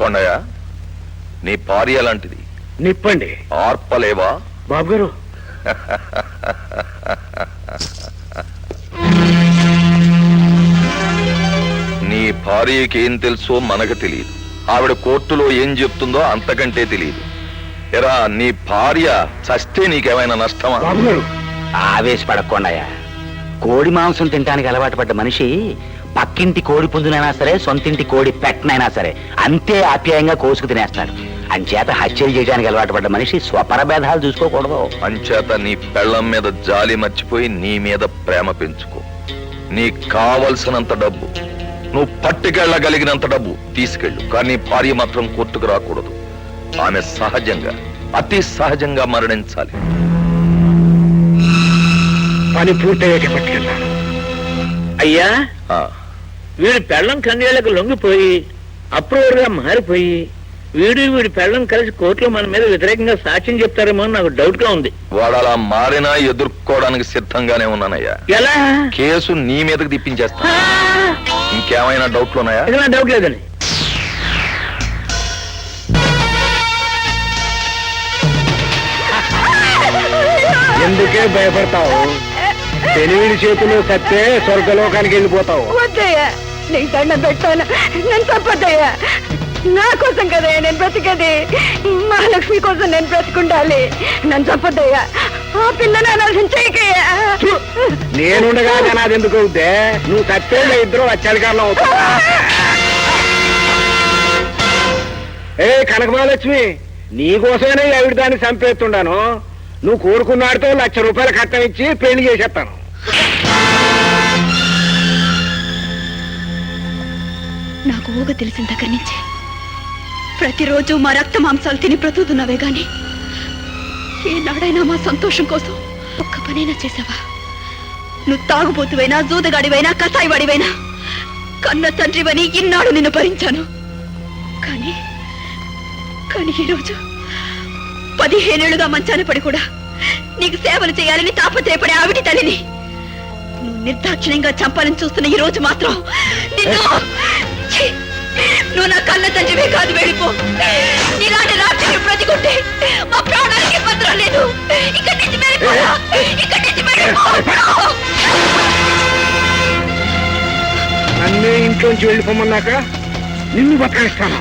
కొండయ్య, నీ భార్య లాంటిది, నిప్పండి ఆర్పలేవా? బాబు గారు, నీ భార్యకి ఏం తెలుసో మనకు తెలియదు. ఆవిడ కోర్టులో ఏం చెప్తుందో అంతకంటే తెలియదు. ఎరా, నీ భార్య చస్తే నీకేమైనా నష్టమా? బాబు గారు, ఆవేశపడకుండాయా. కోడి మాంసం తినడానికి అలవాటు పడ్డ మనిషి పక్కింటి కోడి పుంజునైనా సరే, సొంతింటి కోడి పెట్టనైనా సరే అంతే ఆప్యాయంగా కోసుకు తినేస్తాడు. అంచేత హత్యలు చేయడానికి అలవాటు పడ్డ మనిషి స్వపర భేదాలు చూసుకోకూడదు. అంచేత నీ పెళ్ళం మీద జాలి మర్చిపోయి నీ మీద ప్రేమ పెంచుకో. నీకు కావలసినంత డబ్బు, నువ్వు పట్టుకెళ్ళగలిగినంత డబ్బు తీసుకెళ్ళు. కానీ భార్య మాత్రం కోర్టుకు రాకూడదు. ఆమె సహజంగా, అతి సహజంగా మరణించాలి. పని పూర్తయ్యాక పట్టుకెళ్ళాను. అయ్యా, ఆ, వీడి పెళ్ళం కన్నీళ్లకు లొంగిపోయి అప్రూవర్ గా మారిపోయి వీడి పెళ్ళం కలిసి కోర్టులో మన మీద వ్యతిరేకంగా సాక్ష్యం చెప్తారేమో అని నాకు డౌట్ గా ఉంది. వాడు అలా మారినా ఎదుర్కోవడానికి సిద్ధంగానే ఉన్నానయ్యా. ఎలా? కేసు నీ మీదకి తిప్పించేస్తా. ఇంకేమైనా డౌట్లు ఉన్నాయా? ఏదైనా డౌట్ లేదండి. ఎందుకే భయపడతావు? తెలివిడి చేతిలో సత్తే స్వర్గలోకానికి వెళ్ళిపోతావు. వద్దయ్యా, నీకు దండం పెట్టాను, నేను తప్పద్దయ్యా. నా కోసం కదయ్యా నేను బ్రతికేది, మహాలక్ష్మి కోసం నేను బ్రతుకుండాలి. నన్ను తప్పద్దయ్యా, ఆ పిల్లని అనాల్సిన చేయకయ్యా. నేనుండగా నాది ఎందుకు అవుతే? నువ్వు సత్తే ఇద్దరు అత్యధికారులు అవుతా. ఏ కనకమహాలక్ష్మి, నీకోసమైనా ఆవిడ దాన్ని చంపేస్తుండాను. నువ్వు కోరుకున్నాడితో ₹1,00,000 కట్టం ఇచ్చి పెళ్లి చేసేస్తాను. నాకు ఊగ తెలిసిన దగ్గర నుంచి ప్రతిరోజు మా రక్త మాంసాలు తిని బ్రతుకుతున్నావే గాని ఏనాడైనా మా సంతోషం కోసం ఒక్క పనైనా చేసావా? నువ్వు తాగుబోతువైనా, జూదగాడివైనా, కసాయివాడివైనా కన్న తండ్రివని ఇన్నాడు నిన్ను భరించాను. కానీ ఈరోజు 15 ఏళ్లుగా మంచాన పడి కూడా నీకు సేవలు చేయాలని తాపత్రయపడే ఆవిటి తల్లిని నువ్వు నిర్దాక్షిణ్యంగా చంపాలని చూస్తున్న ఈ రోజు మాత్రం నువ్వు నా కన్న తండ్రివే కాదు, వెళ్ళిపో. ఇలాంటి రాత్రి బ్రతికుంటే మా ప్రాణాలకి భద్రం లేదు. ఇక్కడి నుంచి వెళ్ళిపోరా, ఇక్కడి నుంచి వెళ్ళిపో. నన్నే ఇంట్లోంచి వెళ్ళిపోమన్నాక నిన్ను బతకనిస్తాను.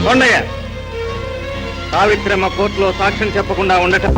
కొండయ్య, సావిత్రమ్మ కోర్టులో సాక్ష్యం చెప్పకుండా ఉండటం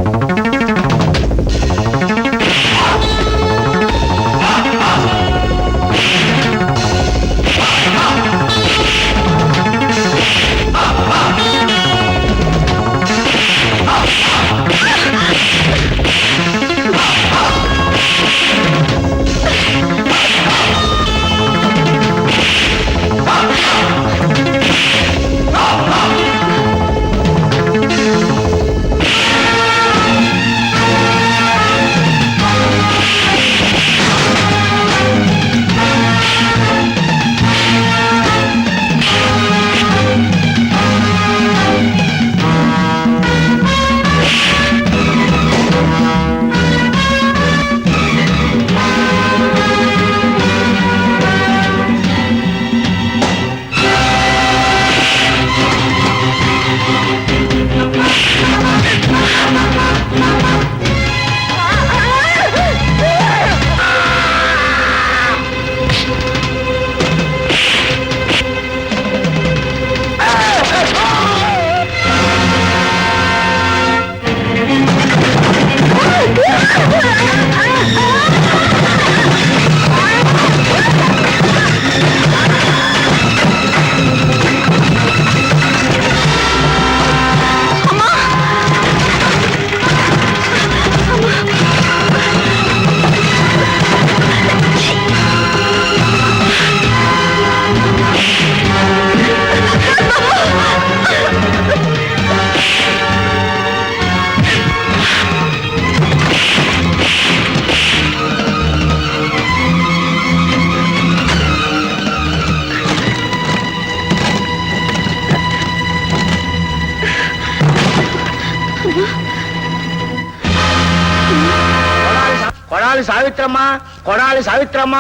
కొడాలి సావిత్రమ్మ.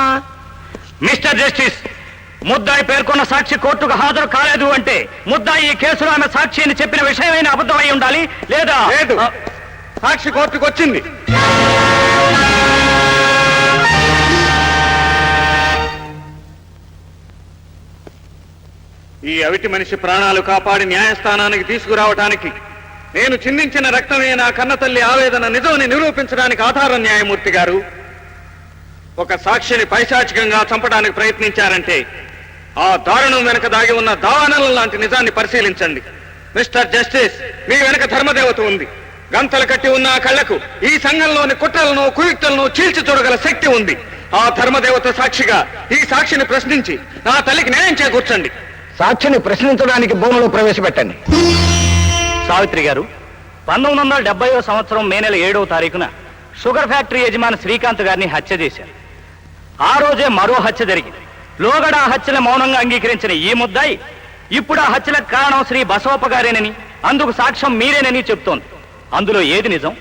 మిస్టర్ జస్టిస్, ముద్దాయి పేర్కొన్న సాక్షి కోర్టుకు హాజరు కాలేదు అంటే ముద్దాయి ఈ కేసులో ఆమె సాక్షి అని చెప్పిన విషయమైన అబద్ధమై ఉండాలి, లేదా లేదు, సాక్షి కోర్టుకు వచ్చింది. ఈ అవిటి మనిషి ప్రాణాలు కాపాడి న్యాయస్థానానికి తీసుకురావటానికి నేను చిందించిన రక్తమే నా కన్న తల్లి ఆవేదన నిజమని నిరూపించడానికి ఆధారం న్యాయమూర్తి గారు. ఒక సాక్షిని పైశాచికంగా చంపడానికి ప్రయత్నించారంటే ఆ దారుణం వెనక దాగి ఉన్న దావానలం లాంటి నిజాన్ని పరిశీలించండి. మిస్టర్ జస్టిస్, మీ వెనక ధర్మదేవత ఉంది. గంతలు కట్టి ఉన్న ఆ కళ్లకు ఈ సంఘంలోని కుట్రలను కుయుక్తులను చీల్చి చూడగల శక్తి ఉంది. ఆ ధర్మదేవత సాక్షిగా ఈ సాక్షిని ప్రశ్నించి నా తల్లికి న్యాయం చేకూర్చండి. సాక్షిని ప్రశ్నించడానికి భూమిలో ప్రవేశపెట్టండి. సావిత్రి గారు, 1970వ సంవత్సరం మే నెల 7వ తారీఖున షుగర్ ఫ్యాక్టరీ యజమాని శ్రీకాంత్ గారిని హత్య చేశారు. ఆ రోజే మరో హత్య జరిగింది. లోగడ ఆ హత్యను మౌనంగా అంగీకరించిన ఈ ముద్దాయి ఇప్పుడు ఆ హత్యలకు కారణం శ్రీ బసవప్ప గారేనని, అందుకు సాక్ష్యం మీరేనని చెప్తోంది. అందులో ఏది నిజం?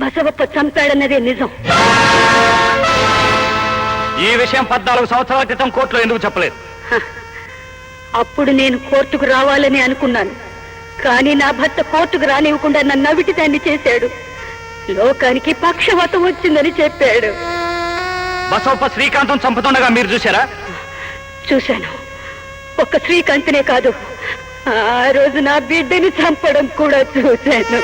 బసవప్ప చంపాడన్నదే నిజం. ఈ విషయం 14 సంవత్సరాల క్రితం కోర్టులో ఎందుకు చెప్పలేదు? అప్పుడు నేను కోర్టుకు రావాలని అనుకున్నాను, కానీ నా భర్త కోర్టుకు రానివ్వకుండా నన్ను అవిటి దాన్ని చేశాడు. లోకానికి పక్షవాతం వచ్చిందని చెప్పాడు. బసవప్ప శ్రీకాంతం చంపుతుండగా మీరు చూశారా? చూశాను. ఒక్క శ్రీకాంత్నే కాదు, ఆ రోజు నా బిడ్డని చంపడం కూడా చూశాను.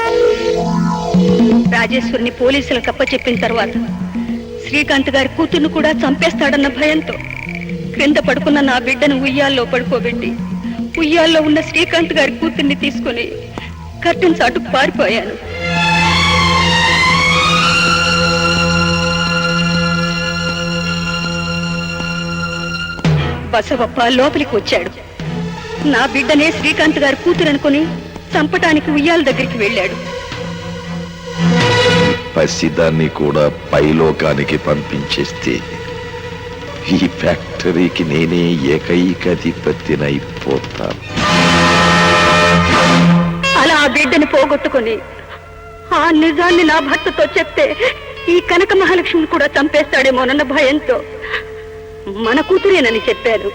రాజేశ్వరిని పోలీసులకు అప్పచెప్పిన తర్వాత శ్రీకాంత్ గారి కూతుర్ను కూడా చంపేస్తాడన్న భయంతో క్రింద పడుకున్న నా బిడ్డను ఉయ్యాల్లో పడుకోబెట్టి ఉయ్యాల్లో ఉన్న శ్రీకాంత్ గారి కూతుర్ని తీసుకుని కర్టెన్ చాటుకు పారిపోయాను. బసవప్ప లోపలికి వచ్చాడు. నా బిడ్డనే శ్రీకాంత్ గారి కూతురు అనుకుని చంపటానికి ఉయ్యాల దగ్గరికి వెళ్ళాడు. పసిదాన్ని కూడా పైలోకానికి పంపించేస్తే ఈ ఫ్యాక్టరీకి నేనే ఏకైక అధిపతినైపోతాను. అలా ఆ బిడ్డని పోగొట్టుకుని ఆ నిజాన్ని నా భర్తతో చెప్తే ఈ కనక మహాలక్ష్మిని కూడా చంపేస్తాడేమోనన్న భయంతో మన కూతురేనని చెప్పాను.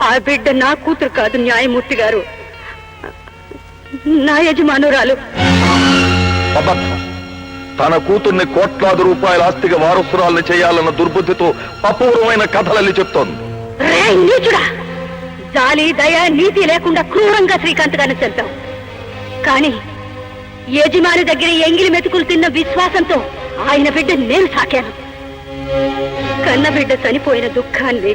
ఆ బిడ్డ నా కూతురు కాదు న్యాయమూర్తి గారు, నా యజమానురాలు. అబద్ధం. తన కూతుర్ని కోట్లాది రూపాయల ఆస్తిగా వారసురాల్ని చేయాలన్న దుర్బుద్ధితో అపూర్వమైన కథలల్లి చెప్తోంది. నీచుడా, జాలి దయ నీతి లేకుండా క్రూరంగా శ్రీకాంత్ గారిని చంపావు. కానీ యజమాని దగ్గర ఎంగిలి మెతుకులు తిన్న విశ్వాసంతో ఆయన బిడ్డ నేను సాకాను. కన్న బిడ్డ చనిపోయిన దుఃఖాన్ని,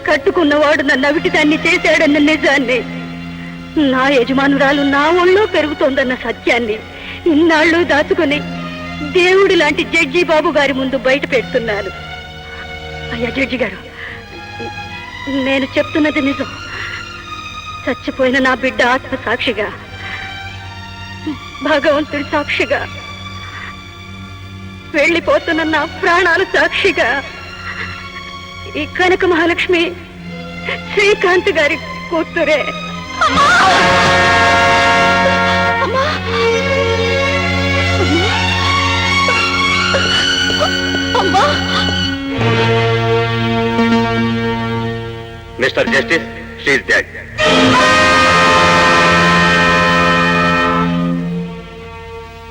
కట్టుకున్నవాడు నన్ను అవిటి దాన్ని చేశాడన్న నిజాన్ని, నా యజమానురాలు నా ఒళ్ళో పెరుగుతోందన్న సత్యాన్ని ఇన్నాళ్ళు దాచుకుని దేవుడి లాంటి జడ్జి బాబు గారి ముందు బయట పెడుతున్నాను. అయ్యా జడ్జి గారు, నేను చెప్తున్నది నిజం. చచ్చిపోయిన నా బిడ్డ ఆత్మ సాక్షిగా, భగవంతుడి సాక్షిగా, వెళ్ళిపోతున్న నా ప్రాణాలు సాక్షిగా ఈ కనక మహాలక్ష్మి శ్రీకాంత్ గారి కూతురే. Mister justice, she is dead.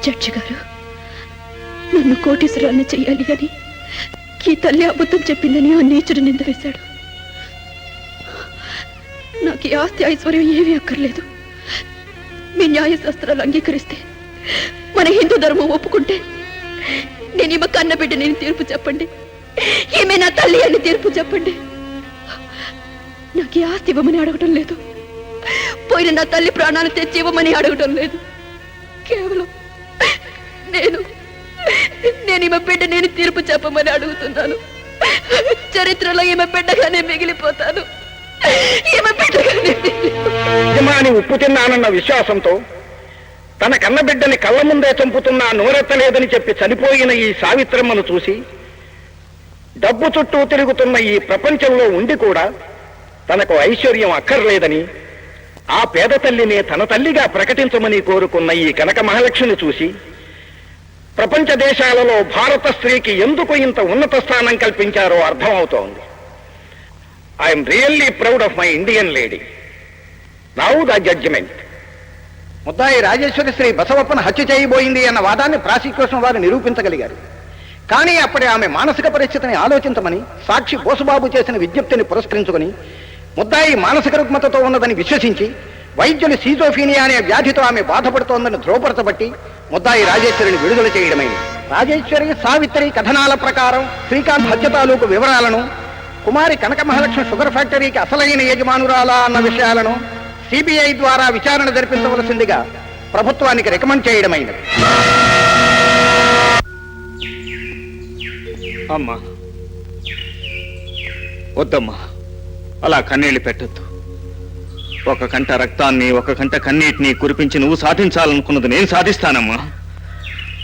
Judge గారు, నన్ను కోటీశ్వరాన్ని చెయ్యాలి అని ఈ తల్లి అబద్ధం చెప్పిందని ఆ నీచుడు నింద వేశాడు. నాకు ఈ ఆస్తి ఐశ్వర్యం ఏమీ అక్కర్లేదు. మీ న్యాయశాస్త్రాలు అంగీకరిస్తే, మన హిందూ ధర్మం ఒప్పుకుంటే నేను ఈమె కన్న బిడ్డ నేను తీర్పు చెప్పండి, ఈమె నా తల్లి అని తీర్పు చెప్పండి. నాకు ఈ ఆస్తి ఇవ్వమని అడగటం లేదు, పోయిన నా తల్లి ప్రాణాలు తెచ్చి ఇవ్వమని అడగటం లేదు. కేవలం నేను ఈమె బిడ్డ నేను తీర్పు చెప్పమని అడుగుతున్నాను. చరిత్రలో ఈమె బిడ్డగానే మిగిలిపోతాను. ఈమె బిడ్డగానే యజమాని ఉప్పు తిన్నానన్న విశ్వాసంతో తన కన్న బిడ్డని కళ్ళ ముందే చంపుతున్నా నోరెత్తలేదని చెప్పి చనిపోయిన ఈ సావిత్రమ్మను చూసి డబ్బు చుట్టూ తిరుగుతున్న ఈ ప్రపంచంలో ఉండి కూడా తనకు ఐశ్వర్యం అక్కర్లేదని ఆ పేద తల్లిని తన తల్లిగా ప్రకటించమని కోరుకున్న ఈ కనక మహాలక్ష్మిని చూసి ప్రపంచ దేశాలలో భారత స్త్రీకి ఎందుకు ఇంత ఉన్నత స్థానం కల్పించారో అర్థమవుతోంది. I'm really proud of my Indian lady. Now the judgement. ముద్దాయి రాజేశ్వరి శ్రీ బసవప్పను హత్య చేయబోయింది అన్న వాదాన్ని ప్రాసిక్యూషన్ వారు నిరూపించగలిగారు. కానీ అప్పటి ఆమె మానసిక పరిస్థితిని ఆలోచించమని సాక్షి బోసుబాబు చేసిన విజ్ఞప్తిని పురస్కరించుకుని ముద్దాయి మానసిక రుగ్మతతో ఉన్నదని విశ్వసించి వైద్యులు సీజోఫీనియా అనే వ్యాధితో ఆమె బాధపడుతోందని ధ్రువపరచబట్టి ముద్దాయి రాజేశ్వరిని విడుదల చేయడమైంది. రాజేశ్వరి సావిత్రి కథనాల ప్రకారం శ్రీకాంత్ హత్య తాలూకు వివరాలను, కుమారి కనక మహాలక్ష్మి షుగర్ ఫ్యాక్టరీకి అసలైన యజమానురాలా అన్న విషయాలను సిబిఐ ద్వారా విచారణ జరిపించవలసిందిగా ప్రభుత్వానికి రికమెండ్ చేయడమైనది. అమ్మా, వద్దమ్మా, అలా కన్నీళ్లు పెట్టొద్దు. ఒక కంట రక్తాన్ని, ఒక కంట కన్నీటిని కురిపించి నువ్వు సాధించాలనుకున్నది నేను సాధిస్తానమ్మా.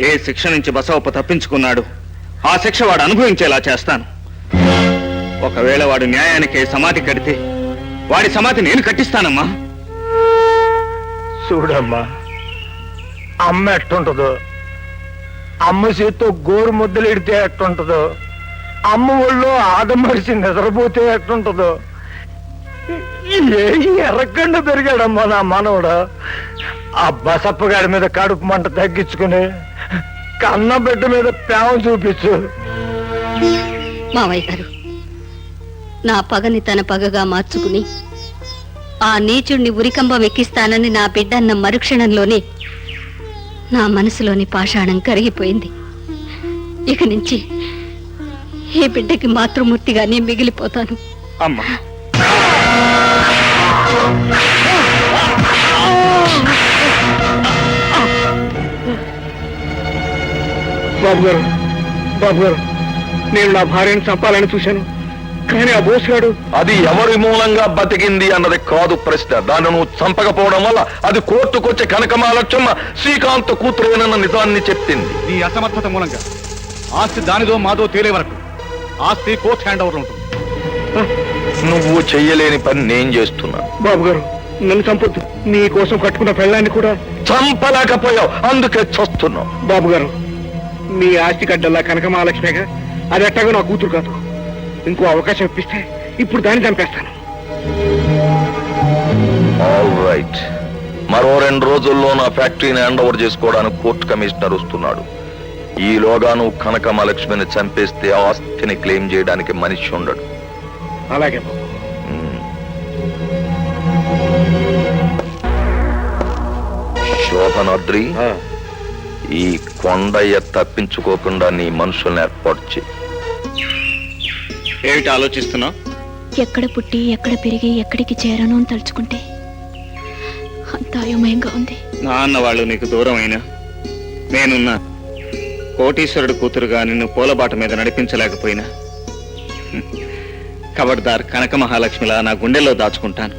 ఏ శిక్ష నుంచి బసవప్ప తప్పించుకున్నాడు ఆ శిక్ష వాడు అనుభవించేలా చేస్తాను. ఒకవేళ వాడు న్యాయానికి సమాధి కడితే వాడి సమాధి నేను కట్టిస్తానమ్మా. చూడమ్మా, అమ్మ ఎట్టుంటదో, అమ్మ చేత్తో గోరు ముద్దలు ఇడితే ఎట్టుంటదో, అమ్మ ఒళ్ళో ఆదమరిచి నిద్రపోతే ఎట్టుంటదో, ఏ ఎర్రకండ పెరిగాడమ్మా నా మనవడు. ఆ బసప్పగాడి మీద కడుపు మంట తగ్గించుకుని కన్న బిడ్డ మీద ప్రేమ చూపించు. మావయ్య గారు, నా పగని తన పగగా మార్చుకుని ఆ నీచుణ్ణి ఉరికంబం ఎక్కిస్తానని నా బిడ్డ అన్న మరుక్షణంలోనే నా మనసులోని పాషాణం కరిగిపోయింది. ఇక నుంచి ఈ బిడ్డకి మాతృమూర్తిగానే మిగిలిపోతాను. అమ్మా, బాబు గారు, బాబు గారు, నేను నా భార్యను చంపాలని చూశాను, కానీ ఆ బోసుగాడు. అది ఎవరి మూలంగా బతికింది అన్నది కాదు ప్రశ్న. దాన్ని నువ్వు చంపకపోవడం వల్ల అది కోర్టుకొచ్చే కనకమాలక్ష్మ శ్రీకాంత్ కూతురేనన్న నిజాన్ని చెప్పింది. నీ అసమర్థత మూలంగా ఆస్తి దానిదో మాదో తేలే వరకు ఆస్తి కోర్ట్ హ్యాండ్ ఓవర్ ఉంటుంది. నువ్వు చెయ్యలేని పని నేను చేస్తున్నాను. బాబు గారు, నన్ను చంపొద్దు. నీ కోసం కట్టుకున్న పెళ్ళాన్ని కూడా చంపలేకపోయావు, అందుకే చస్తున్నావు. బాబు గారు, మీ ఆస్తి గడ్డల్లా కనక మహాలక్ష్మిగా అది ఎట్టాగో నా కూతురు కాదు. ఇంకో అవకాశం ఇప్పిస్తే ఇప్పుడు దాన్ని చంపేస్తాను. All right. మరో 2 రోజుల్లో నా ఫ్యాక్టరీని హ్యాండ్ ఓవర్ చేసుకోవడానికి కోర్టు కమిషనర్ వస్తున్నాడు. ఈలోగా నువ్వు కనక మహాలక్ష్మిని చంపేస్తే ఆస్తిని క్లెయిమ్ చేయడానికి మనిషి ఉండడు. అలాగే బాబు. శోభనాద్రి, ఈ కొండయ్య తప్పించుకోకుండా నీ మనుషుల్ని ఏర్పాటు చేయి. ఏమిటి ఆలోచిస్తున్నావు? ఎక్కడ పుట్టి ఎక్కడ పెరిగి ఎక్కడికి చేరను అని తలుచుకుంటే అంత అయోమయంగా ఉంది. నాన్న వాళ్ళు నీకు దూరం అయినా నేనున్నా కోటీశ్వరుడు కూతురుగా నిన్ను పూలబాట మీద నడిపించలేకపోయినా ఖబర్దార్ కనక మహాలక్ష్మిలా నా గుండెల్లో దాచుకుంటాను.